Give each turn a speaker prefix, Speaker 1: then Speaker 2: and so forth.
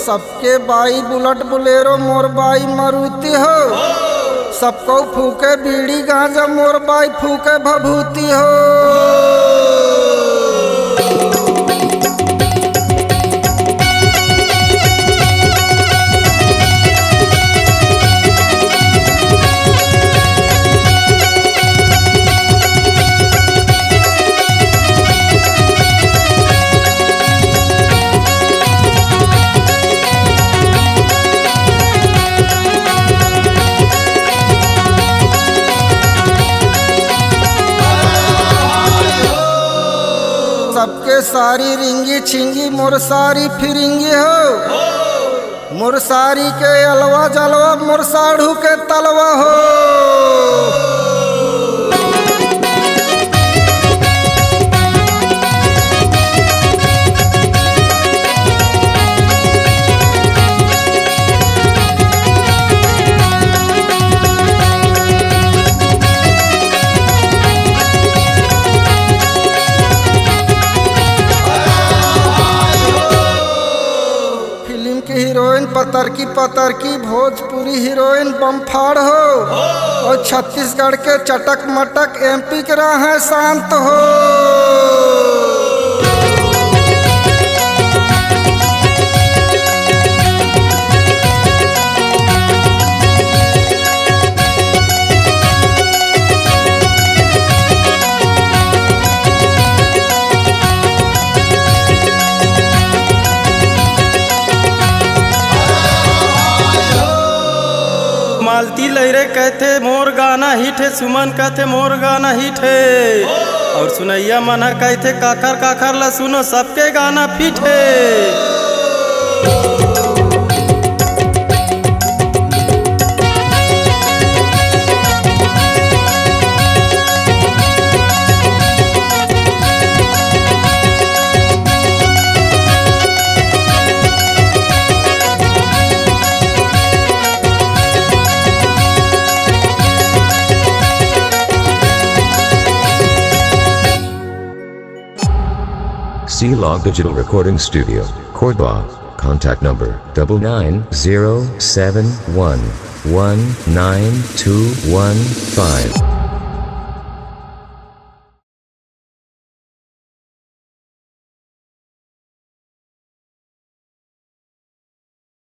Speaker 1: सबके बाई bullet Bolero मोर बाई मारुति हो। सबको फूके बीड़ी गांजा मोर बाई फूके भभूति हो। सबके सारी रिंगी छिंगी मोर सारी फिरिंगी हो। मोर सारी के अलवा जलवा मोर साढ़ू के तलवा हो। हीरोइन पतर की भोजपुरी हीरोइन बमफाड़ हो। और छत्तीसगढ़ के चटक मटक एमपी के राह शांत हो।
Speaker 2: मालती लहरे कहते मोर गाना हिट है, सुमन कहते मोर गाना हिट है, और सुनैया मनहर कहते काखर काखर ला सुनो सबके गाना फिट है।
Speaker 3: C-Log Digital Recording Studio, Cordoba. Contact number 99071192115.